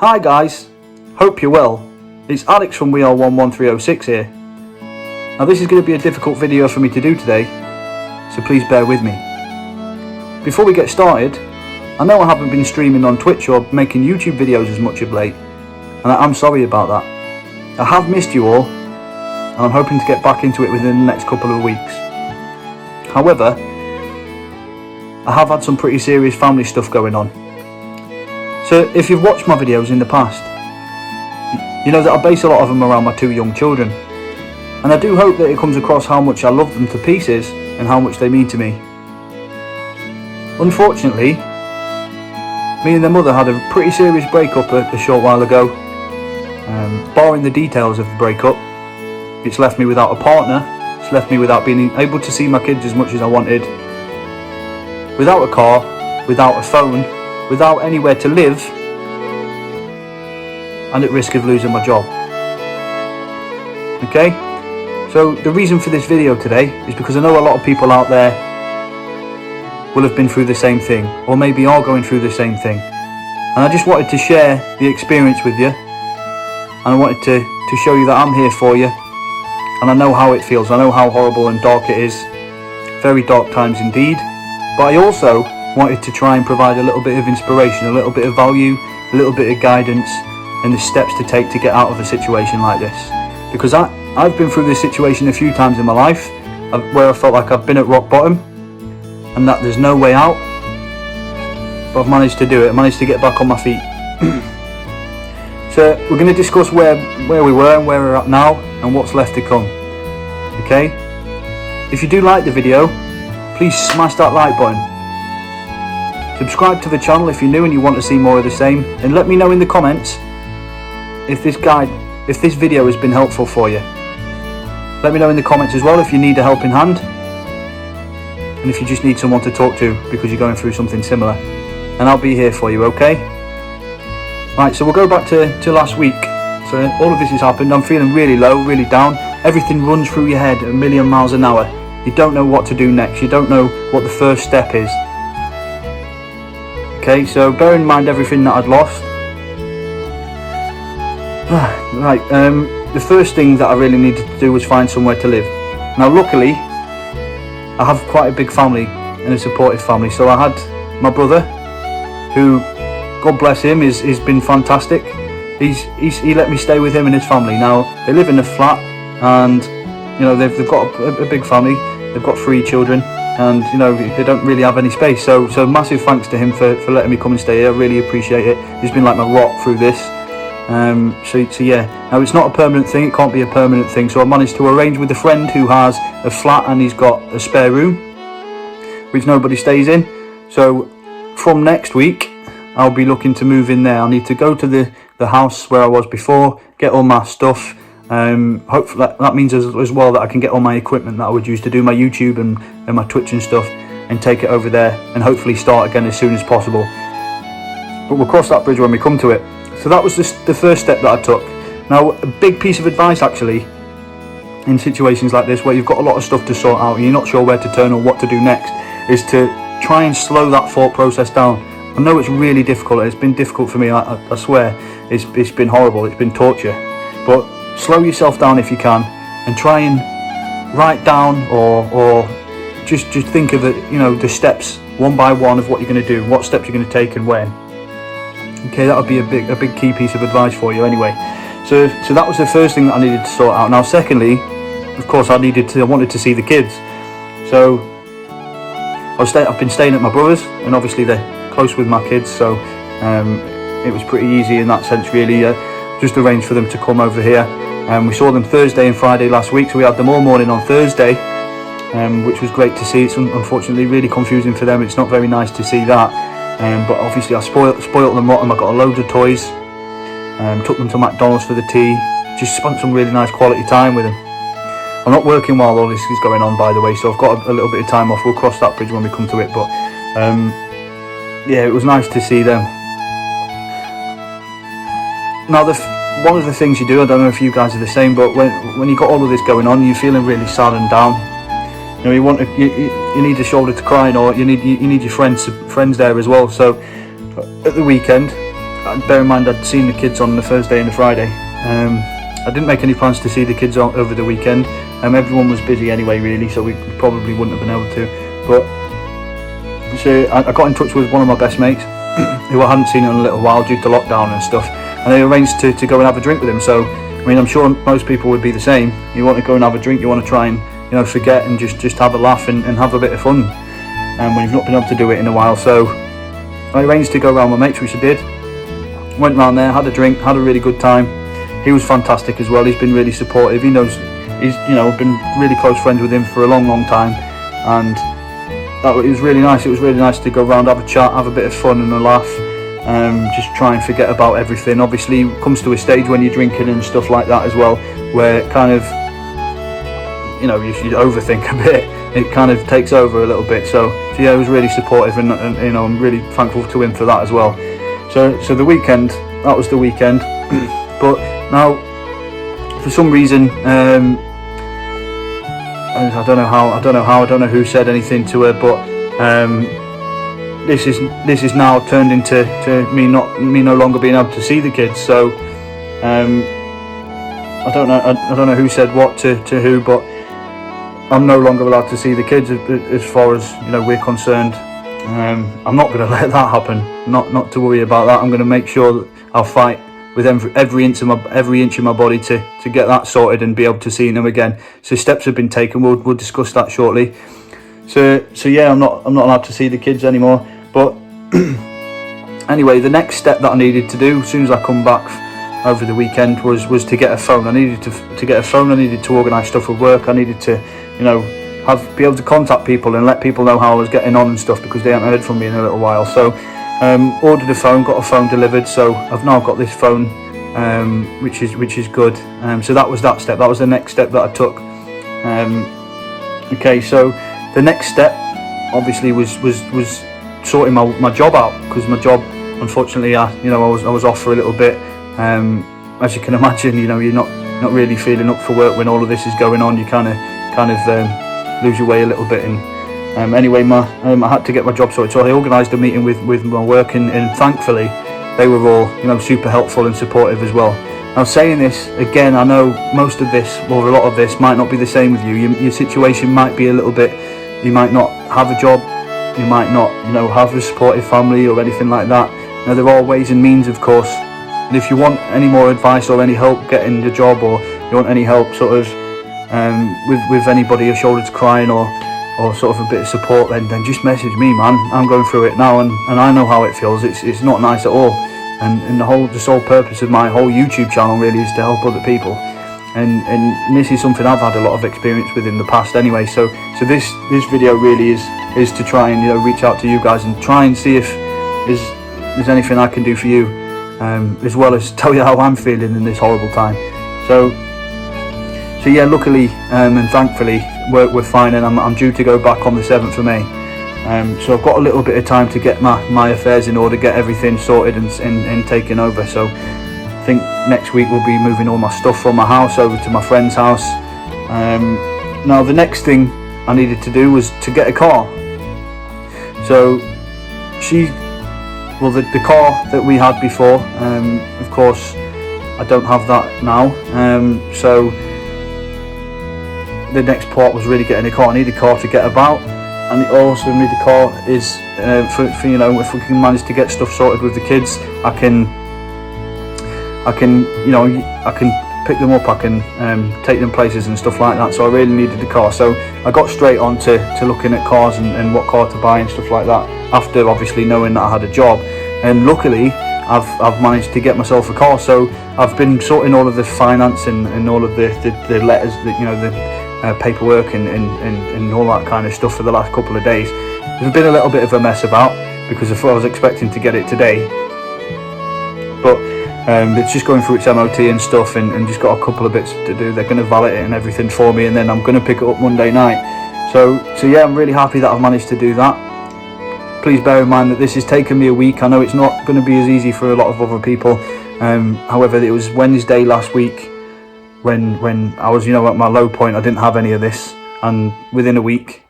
Hi guys, hope you're well. It's Alex from WeAre11306 here. Now this is going to be a difficult video for me to do today, so please bear with me. Before we get started, I know I haven't been streaming on Twitch or making YouTube videos as much of late, and I'm sorry about that. I have missed you all, and I'm hoping to get back into it within the next couple of weeks. However, I have had some pretty serious family stuff going on. So if you've watched my videos in the past, you know that I base a lot of them around my two young children. And I do hope that it comes across how much I love them to pieces and how much they mean to me. Unfortunately, me and their mother had a pretty serious breakup a short while ago. Barring the details of the breakup, it's left me without a partner, it's left me without being able to see my kids as much as I wanted, without a car, without a phone, without anywhere to live, and at risk of losing my job. Okay? So the reason for this video today is because I know a lot of people out there will have been through the same thing, or maybe are going through the same thing. And I just wanted to share the experience with you, and I wanted to show you that I'm here for you, and I know how it feels, I know how horrible and dark it is, very dark times indeed, but I also wanted to try and provide a little bit of inspiration, a little bit of value, a little bit of guidance, and the steps to take to get out of a situation like this. Because I've been through this situation a few times in my life, where I felt like I've been at rock bottom, and that there's no way out, but I've managed to do it, I managed to get back on my feet. So we're going to discuss where we were and where we're at now, and what's left to come. Okay? If you do like the video, please smash that like button. Subscribe to the channel if you're new and you want to see more of the same, and let me know in the comments if this video has been helpful for you. Let me know in the comments as well if you need a helping hand, and if you just need someone to talk to because you're going through something similar, and I'll be here for you, okay? Right, so we'll go back to last week. So all of this has happened, I'm feeling really low, really down, everything runs through your head at a million miles an hour. You don't know what to do next, you don't know what the first step is. Okay, so bear in mind everything that I'd lost. Right, the first thing that I really needed to do was find somewhere to live. Now luckily, I have quite a big family and a supportive family. So I had my brother, who, God bless him, he's been fantastic. He let me stay with him and his family. Now, they live in a flat, and you know, they've got a big family, they've got 3 children, and you know, they don't really have any space, so massive thanks to him for letting me come and stay here. I really appreciate it. He's been like my rock through this. So yeah, now it's not a permanent thing, it can't be a permanent thing, so I managed to arrange with a friend who has a flat and he's got a spare room which nobody stays in. So from next week I'll be looking to move in there. I'll need to go to the house where I was before, get all my stuff. Hopefully that means as well that I can get all my equipment that I would use to do my YouTube and my Twitch and stuff, and take it over there and hopefully start again as soon as possible. But we'll cross that bridge when we come to it. So that was just the first step that I took. Now, a big piece of advice actually in situations like this where you've got a lot of stuff to sort out and you're not sure where to turn or what to do next, is to try and slow that thought process down. I know it's really difficult, it's been difficult for me, I swear, it's been horrible, it's been torture, but slow yourself down if you can, and try and write down or just think of it, you know, the steps one by one of what you're going to do, what steps you're going to take and when. Okay, that would be a big key piece of advice for you anyway. So that was the first thing that I needed to sort out. Now secondly, of course, I wanted to see the kids. So I've been staying at my brother's, and obviously they're close with my kids, so it was pretty easy in that sense really. Just arranged for them to come over here. We saw them Thursday and Friday last week, so we had them all morning on Thursday, which was great to see. It's unfortunately really confusing for them, it's not very nice to see that. But obviously I spoilt them rotten. I got a load of toys, took them to McDonald's for the tea, just spent some really nice quality time with them. I'm not working while all this is going on, by the way, so I've got a little bit of time off. We'll cross that bridge when we come to it, but yeah, it was nice to see them. Now one of the things you do, I don't know if you guys are the same, but when you got all of this going on, you're feeling really sad and down. You know, you need a shoulder to cry on, or you need your friends there as well. So at the weekend, bear in mind I'd seen the kids on the Thursday and the Friday. I didn't make any plans to see the kids over the weekend. Everyone was busy anyway, really, so we probably wouldn't have been able to. But so I got in touch with one of my best mates, who I hadn't seen in a little while due to lockdown and stuff, and they arranged to go and have a drink with him. So, I mean, I'm sure most people would be the same. You want to go and have a drink, you want to try and, you know, forget and just have a laugh and have a bit of fun. When you've not been able to do it in a while. So I arranged to go around with my mates, which I did. Went round there, had a drink, had a really good time. He was fantastic as well. He's been really supportive. He knows, he's, you know, been really close friends with him for a long time, and it was really nice. It was really nice to go around, have a chat, have a bit of fun and a laugh, just try and forget about everything. Obviously, it comes to a stage when you're drinking and stuff like that as well, where it kind of, you know, if you overthink a bit, it kind of takes over a little bit. So yeah, it was really supportive, and you know, I'm really thankful to him for that as well. So the weekend, that was the weekend. But now, for some reason, I don't know who said anything to her, but this is now turned into me no longer being able to see the kids. So I don't know who said what to who, but I'm no longer allowed to see the kids as far as, you know, we're concerned. I'm not going to let that happen. Not to worry about that. I'm going to make sure that I'll fight with every inch of my body to get that sorted and be able to see them again. So steps have been taken. We'll discuss that shortly. So yeah, I'm not allowed to see the kids anymore. But anyway, the next step that I needed to do as soon as I come back over the weekend was to get a phone. I needed to get a phone. I needed to organise stuff with work. I needed to, you know, be able to contact people and let people know how I was getting on and stuff, because they haven't heard from me in a little while. So ordered a phone, got a phone delivered. So I've now got this phone, which is good. So that was that step. That was the next step that I took. Okay, so the next step obviously was sorting my job out, because my job, unfortunately, I was off for a little bit. As you can imagine, you know, you're not really feeling up for work when all of this is going on. You kind of lose your way a little bit. And anyway, I had to get my job sorted, so I organised a meeting with my work, and thankfully they were all, you know, super helpful and supportive as well. Now, saying this again, I know most of this, or a lot of this, might not be the same with you. Your situation might be a little bit, you might not have a job, you might not, you know, have a supportive family or anything like that. Now, there are ways and means, of course, and if you want any more advice or any help getting the job, or you want any help sort of with anybody, a shoulder to cry on, or sort of a bit of support, then just message me, man. I'm going through it now, and I know how it feels. It's not nice at all. And the sole purpose of my whole YouTube channel really is to help other people. And this is something I've had a lot of experience with in the past anyway. So this video really is to try and, you know, reach out to you guys and try and see if there's anything I can do for you, as well as tell you how I'm feeling in this horrible time. So yeah, luckily and thankfully we're fine, and I'm due to go back on the 7th of May. So I've got a little bit of time to get my affairs in order, get everything sorted and taken over. So I think next week we'll be moving all my stuff from my house over to my friend's house. Now the next thing I needed to do was to get a car. So the car that we had before, of course I don't have that now. So the next part was really getting a car. I need a car to get about, and also need a car is for you know, if we can manage to get stuff sorted with the kids, I can pick them up, I can take them places and stuff like that. So I really needed a car. So I got straight on to looking at cars and what car to buy and stuff like that, after obviously knowing that I had a job. And luckily I've managed to get myself a car. So I've been sorting all of the finance and all of the letters, you know, the paperwork and all that kind of stuff for the last couple of days. There's been a little bit of a mess about, because I was expecting to get it today, but it's just going through its MOT and stuff, and just got a couple of bits to do. They're going to valet it and everything for me, and then I'm going to pick it up Monday night. So yeah, I'm really happy that I've managed to do that. Please bear in mind that this has taken me a week. I know it's not going to be as easy for a lot of other people. However, it was Wednesday last week when I was, you know, at my low point. I didn't have any of this, and within a week,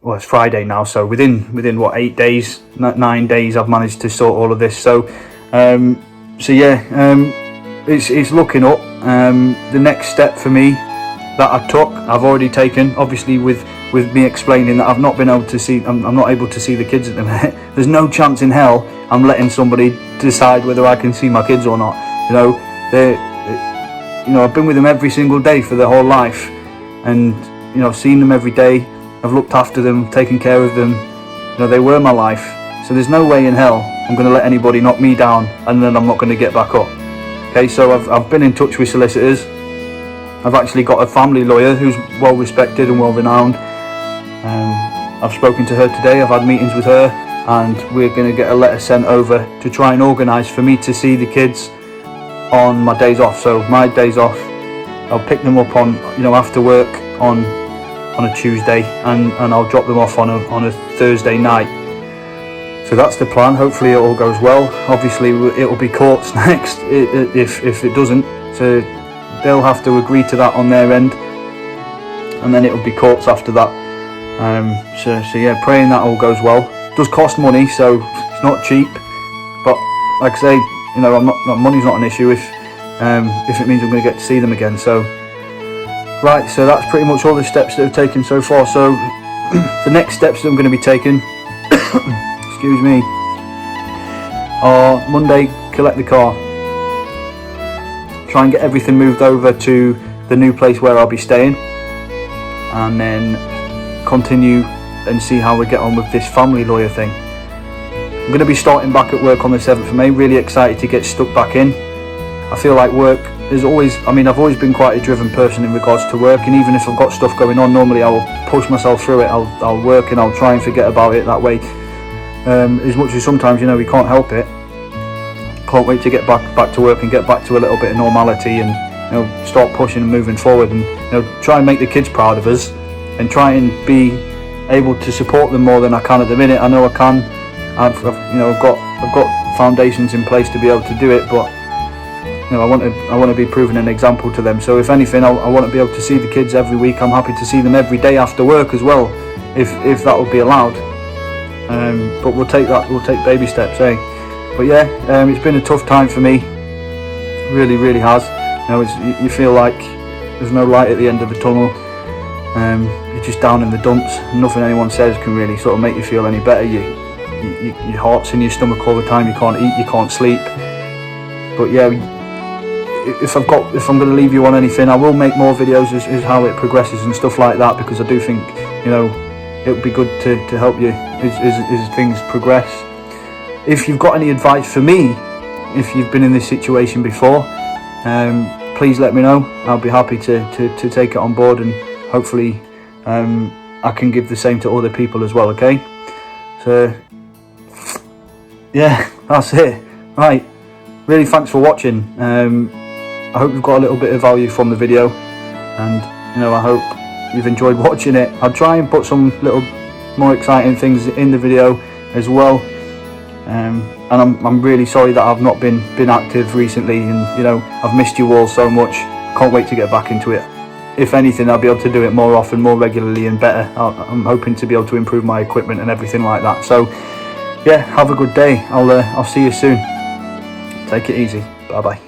well, it's Friday now, so within what, 8 days, 9 days, I've managed to sort all of this. So So yeah, it's looking up. The next step for me that I've already taken, obviously with me explaining that I've not been able to see, I'm not able to see the kids at the minute. There's no chance in hell I'm letting somebody decide whether I can see my kids or not. I've been with them every single day for their whole life, and I've seen them every day. I've looked after them, taken care of them. They were my life. So there's no way in hell I'm going to let anybody knock me down and then I'm not going to get back up. Okay, so I've been in touch with solicitors. I've actually got a family lawyer who's well respected and well renowned. I've spoken to her today. I've had meetings with her, and we're going to get a letter sent over to try and organise for me to see the kids on my days off. So my days off, I'll pick them up on after work on a Tuesday, and I'll drop them off on a Thursday night. So that's the plan. Hopefully it all goes well. Obviously it'll be courts next if it doesn't. So they'll have to agree to that on their end, and then it'll be courts after that. So yeah, praying that all goes well. It does cost money, so it's not cheap. But like I say, money's not an issue if it means I'm going to get to see them again. So right, so that's pretty much all the steps that I've taken so far. So the next steps that I'm going to be taking, excuse me, are Monday, collect the car, try and get everything moved over to the new place where I'll be staying, and then continue and see how we get on with this family lawyer thing. I'm going to be starting back at work on the 7th of May, really excited to get stuck back in. I feel like work is always, I've always been quite a driven person in regards to work, and even if I've got stuff going on, normally I'll push myself through it. I'll work and I'll try and forget about it that way. As much as sometimes we can't help it. Can't wait to get back to work and get back to a little bit of normality, and start pushing and moving forward, and try and make the kids proud of us, and try and be able to support them more than I can at the minute. I know I can. I've got foundations in place to be able to do it, but I want to be proving an example to them. So if anything, I want to be able to see the kids every week. I'm happy to see them every day after work as well, if that would be allowed. But we'll take baby steps, eh? But yeah, it's been a tough time for me. Really, really has. You feel like there's no light at the end of the tunnel. You're just down in the dumps. Nothing anyone says can really sort of make you feel any better. Your heart's in your stomach all the time. You can't eat, you can't sleep. But yeah, if I'm going to leave you on anything, I will make more videos as how it progresses and stuff like that, because I do think it would be good to help you as things progress. If you've got any advice for me, if you've been in this situation before, please let me know. I'll be happy to take it on board, and hopefully I can give the same to other people as well. Okay, so yeah, that's it. Right, really thanks for watching. I hope you've got a little bit of value from the video, and I hope you've enjoyed watching it. I'll try and put some little more exciting things in the video as well, and I'm really sorry that I've not been active recently, and I've missed you all so much. Can't wait to get back into it. If anything, I'll be able to do it more often, more regularly and better. I'm hoping to be able to improve my equipment and everything like that. So yeah, have a good day. I'll see you soon. Take it easy. Bye bye.